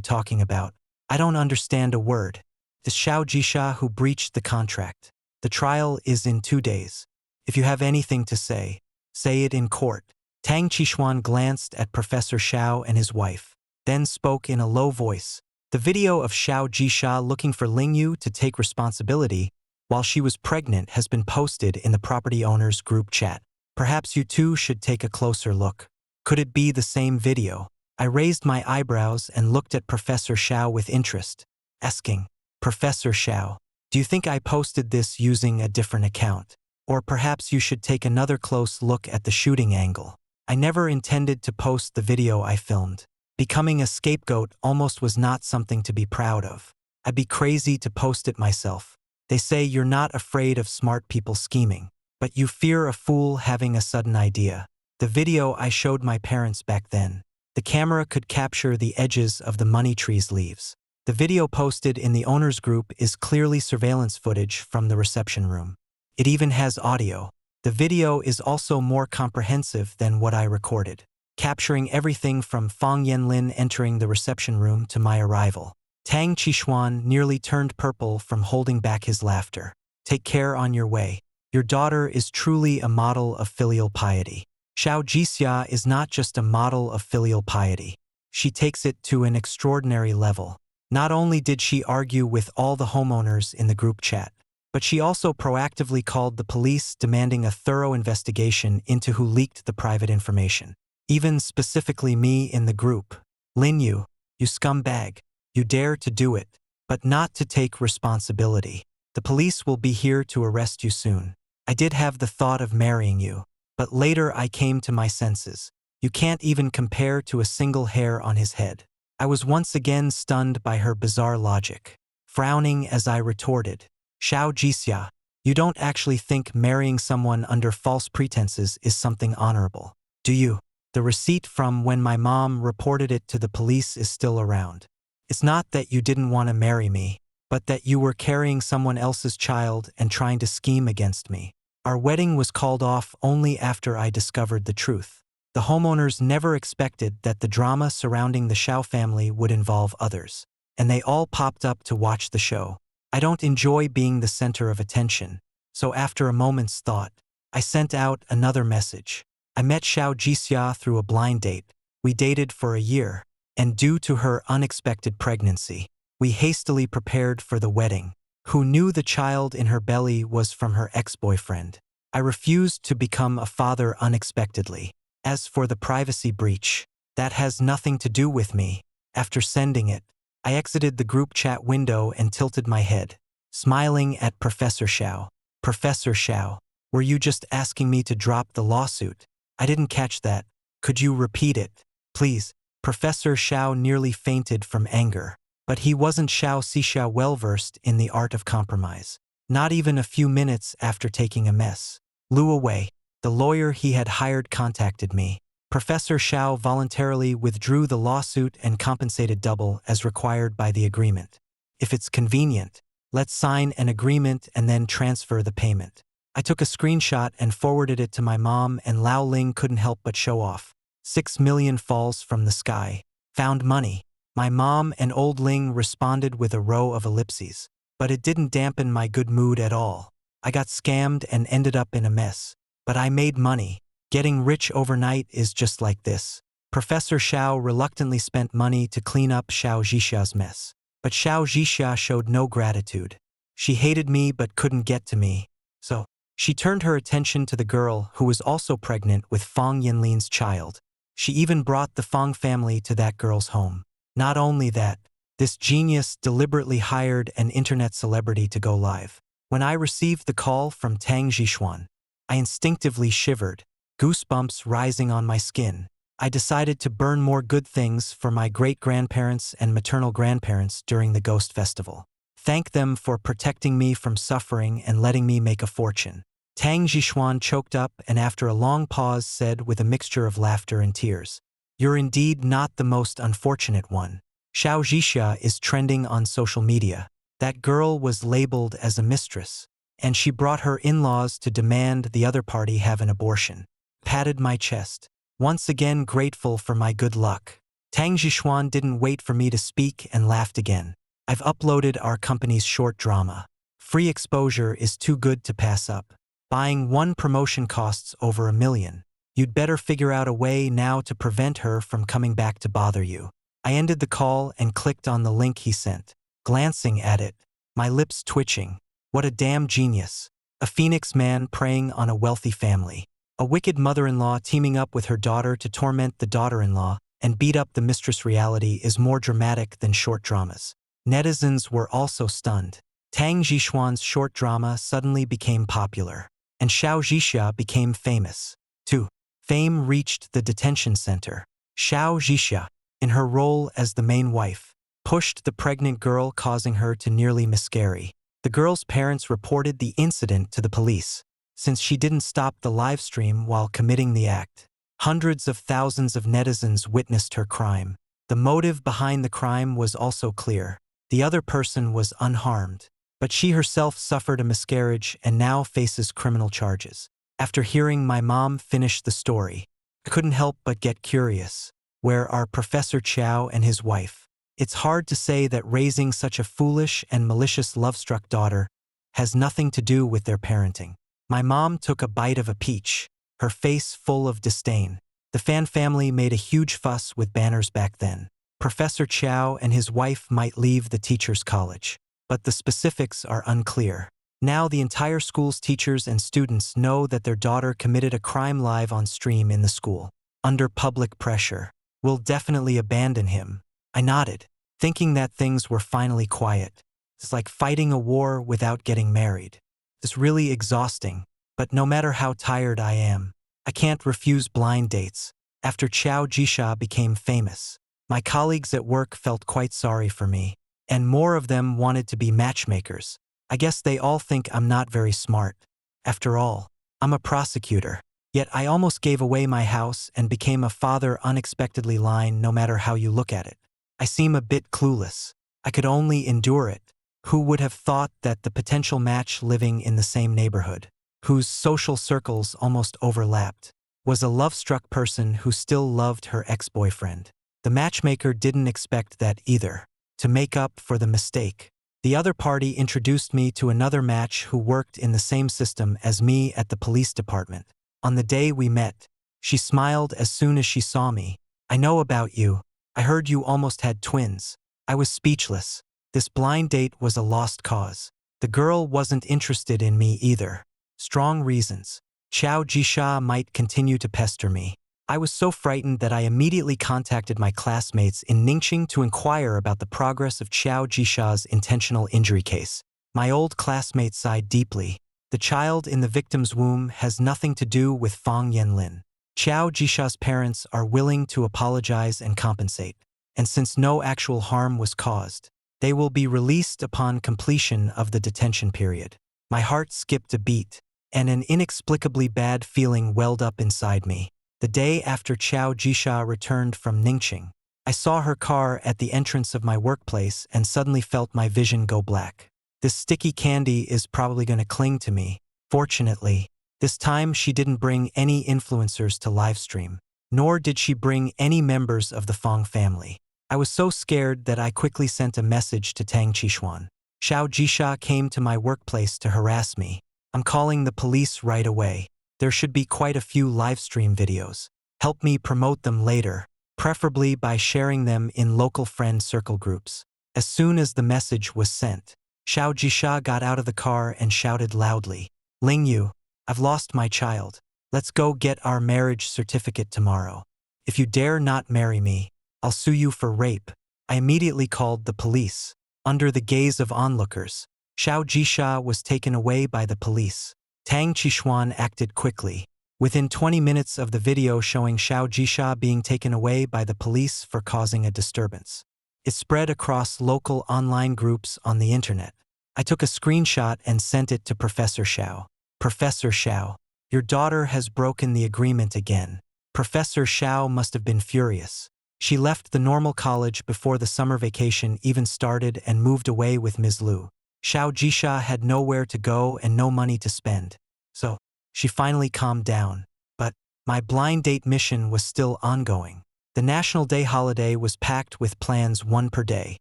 talking about? I don't understand a word." "The Xiao Jisha who breached the contract. The trial is in 2 days. If you have anything to say it in court." Tang Qishuan glanced at Professor Xiao and his wife, then spoke in a low voice. "The video of Xiao Jisha looking for Lingyu to take responsibility while she was pregnant has been posted in the property owners group chat. Perhaps you two should take a closer look. Could it be the same video?" I raised my eyebrows and looked at Professor Xiao with interest, asking, "Professor Xiao, do you think I posted this using a different account? Or perhaps you should take another close look at the shooting angle. I never intended to post the video I filmed. Becoming a scapegoat almost was not something to be proud of. I'd be crazy to post it myself. They say you're not afraid of smart people scheming, but you fear a fool having a sudden idea. The video I showed my parents back then. The camera could capture the edges of the money tree's leaves. The video posted in the owners group is clearly surveillance footage from the reception room. It even has audio. The video is also more comprehensive than what I recorded, capturing everything from Fang Yanlin entering the reception room to my arrival." Tang Qishuan nearly turned purple from holding back his laughter. "Take care on your way. Your daughter is truly a model of filial piety." Xiao Jixia is not just a model of filial piety. She takes it to an extraordinary level. Not only did she argue with all the homeowners in the group chat, but she also proactively called the police demanding a thorough investigation into who leaked the private information. Even specifically me in the group. "Lin you scumbag. You dare to do it, but not to take responsibility. The police will be here to arrest you soon. I did have the thought of marrying you, but later I came to my senses. You can't even compare to a single hair on his head." I was once again stunned by her bizarre logic, frowning as I retorted, "Xiao Jixia, you don't actually think marrying someone under false pretenses is something honorable, do you? The receipt from when my mom reported it to the police is still around. It's not that you didn't want to marry me, but that you were carrying someone else's child and trying to scheme against me. Our wedding was called off only after I discovered the truth. The homeowners never expected that the drama surrounding the Xiao family would involve others, and they all popped up to watch the show. I don't enjoy being the center of attention, so after a moment's thought, I sent out another message. I met Xiao Jixia through a blind date. We dated for a year, and due to her unexpected pregnancy, we hastily prepared for the wedding. Who knew the child in her belly was from her ex-boyfriend? I refused to become a father unexpectedly. As for the privacy breach, that has nothing to do with me. After sending it, I exited the group chat window and tilted my head, smiling at Professor Xiao. "Professor Xiao, were you just asking me to drop the lawsuit? I didn't catch that. Could you repeat it, please?" Professor Xiao nearly fainted from anger, But he wasn't Xiao Xixia well-versed in the art of compromise. Not even a few minutes after taking a mess. Lu Wei, the lawyer he had hired, contacted me. Professor Xiao voluntarily withdrew the lawsuit and compensated double as required by the agreement. If it's convenient, let's sign an agreement and then transfer the payment. I took a screenshot and forwarded it to my mom, and Lao Ling couldn't help but show off. 6 million falls from the sky. Found money. My mom and old Ling responded with a row of ellipses. But it didn't dampen my good mood at all. I got scammed and ended up in a mess. But I made money. Getting rich overnight is just like this. Professor Xiao reluctantly spent money to clean up Xiao Zhixia's mess. But Xiao Zhixia showed no gratitude. She hated me but couldn't get to me. So, she turned her attention to the girl who was also pregnant with Fang Yanlin's child. She even brought the Fang family to that girl's home. Not only that, this genius deliberately hired an internet celebrity to go live. When I received the call from Tang Zhixuan, I instinctively shivered, goosebumps rising on my skin. I decided to burn more good things for my great-grandparents and maternal grandparents during the Ghost Festival. Thank them for protecting me from suffering and letting me make a fortune. Tang Zhixuan choked up and after a long pause said with a mixture of laughter and tears, "You're indeed not the most unfortunate one. Xiao Zhixia is trending on social media. That girl was labeled as a mistress, and she brought her in-laws to demand the other party have an abortion." Patted my chest, once again grateful for my good luck. Tang Zhixuan didn't wait for me to speak and laughed again. "I've uploaded our company's short drama. Free exposure is too good to pass up. Buying one promotion costs over $1 million. You'd better figure out a way now to prevent her from coming back to bother you." I ended the call and clicked on the link he sent. Glancing at it, my lips twitching. What a damn genius. A phoenix man preying on a wealthy family. A wicked mother-in-law teaming up with her daughter to torment the daughter-in-law and beat up the mistress. Reality is more dramatic than short dramas. Netizens were also stunned. Tang Zhixuan's short drama suddenly became popular, and Xiao Zhixia became famous. 2. Fame reached the detention center. Xiao Zhixia, in her role as the main wife, pushed the pregnant girl, causing her to nearly miscarry. The girl's parents reported the incident to the police, since she didn't stop the live stream while committing the act. Hundreds of thousands of netizens witnessed her crime. The motive behind the crime was also clear. The other person was unharmed, but she herself suffered a miscarriage and now faces criminal charges. After hearing my mom finish the story, I couldn't help but get curious. Where are Professor Qiao and his wife? It's hard to say that raising such a foolish and malicious love-struck daughter has nothing to do with their parenting. My mom took a bite of a peach, her face full of disdain. The Fan family made a huge fuss with banners back then. Professor Qiao and his wife might leave the teachers' college, but the specifics are unclear. Now the entire school's teachers and students know that their daughter committed a crime live on stream in the school. Under public pressure, we'll definitely abandon him. I nodded, thinking that things were finally quiet. It's like fighting a war without getting married. It's really exhausting, but no matter how tired I am, I can't refuse blind dates. After Xiao Zhixia became famous, my colleagues at work felt quite sorry for me, and more of them wanted to be matchmakers. I guess they all think I'm not very smart. After all, I'm a prosecutor. Yet I almost gave away my house and became a father unexpectedly. Line, no matter how you look at it. I seem a bit clueless. I could only endure it. Who would have thought that the potential match living in the same neighborhood, whose social circles almost overlapped, was a love-struck person who still loved her ex-boyfriend. The matchmaker didn't expect that either. To make up for the mistake, the other party introduced me to another match who worked in the same system as me at the police department. On the day we met, she smiled as soon as she saw me. "I know about you. I heard you almost had twins." I was speechless. This blind date was a lost cause. The girl wasn't interested in me either. Strong reasons. Xiao Zhixia might continue to pester me. I was so frightened that I immediately contacted my classmates in Ningxing to inquire about the progress of Xiao Zhixia's intentional injury case. My old classmate sighed deeply. The child in the victim's womb has nothing to do with Fang Yanlin. Xiao Zhixia's parents are willing to apologize and compensate. And since no actual harm was caused, They will be released upon completion of the detention period. My heart skipped a beat, and an inexplicably bad feeling welled up inside me. The day after Xiao Jisha returned from Ningqing, I saw her car at the entrance of my workplace and suddenly felt my vision go black. This sticky candy is probably going to cling to me. Fortunately, this time she didn't bring any influencers to livestream, nor did she bring any members of the Fong family. I was so scared that I quickly sent a message to Tang Qixuan. Xiao Jisha came to my workplace to harass me. I'm calling the police right away. There should be quite a few livestream videos. Help me promote them later, preferably by sharing them in local friend circle groups. As soon as the message was sent, Xiao Jisha got out of the car and shouted loudly, "Ling Yu, I've lost my child. Let's go get our marriage certificate tomorrow. If you dare not marry me, I'll sue you for rape." I immediately called the police. Under the gaze of onlookers, Xiao Jisha was taken away by the police. Tang Qixuan acted quickly. Within 20 minutes of the video showing Xiao Jisha being taken away by the police for causing a disturbance, it spread across local online groups on the internet. I took a screenshot and sent it to Professor Xiao. "Professor Xiao, your daughter has broken the agreement again." Professor Xiao must have been furious. She left the normal college before the summer vacation even started and moved away with Ms. Lu. Xiao Jisha had nowhere to go and no money to spend. So, she finally calmed down. But my blind date mission was still ongoing. The National Day holiday was packed with plans, one per day.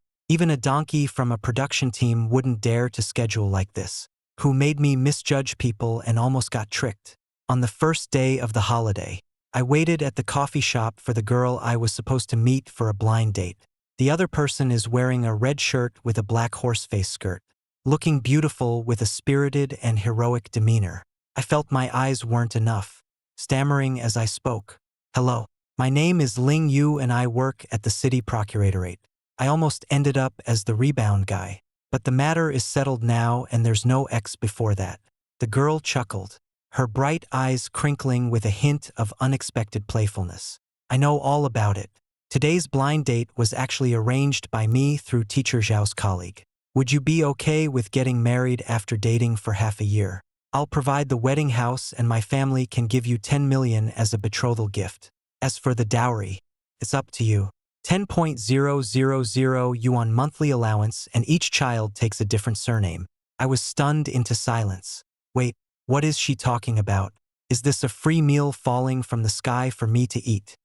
Even a donkey from a production team wouldn't dare to schedule like this. Who made me misjudge people and almost got tricked. On the first day of the holiday, I waited at the coffee shop for the girl I was supposed to meet for a blind date. The other person is wearing a red shirt with a black horseface skirt, looking beautiful with a spirited and heroic demeanor. I felt my eyes weren't enough, stammering as I spoke. "Hello, my name is Ling Yu and I work at the city procuratorate." I almost ended up as the rebound guy. But the matter is settled now and there's no X before that. The girl chuckled, her bright eyes crinkling with a hint of unexpected playfulness. "I know all about it. Today's blind date was actually arranged by me through Teacher Zhao's colleague. Would you be okay with getting married after dating for half a year? I'll provide the wedding house and my family can give you 10 million as a betrothal gift. As for the dowry, it's up to you. 10,000 yuan monthly allowance and each child takes a different surname." I was stunned into silence. Wait, what is she talking about? Is this a free meal falling from the sky for me to eat?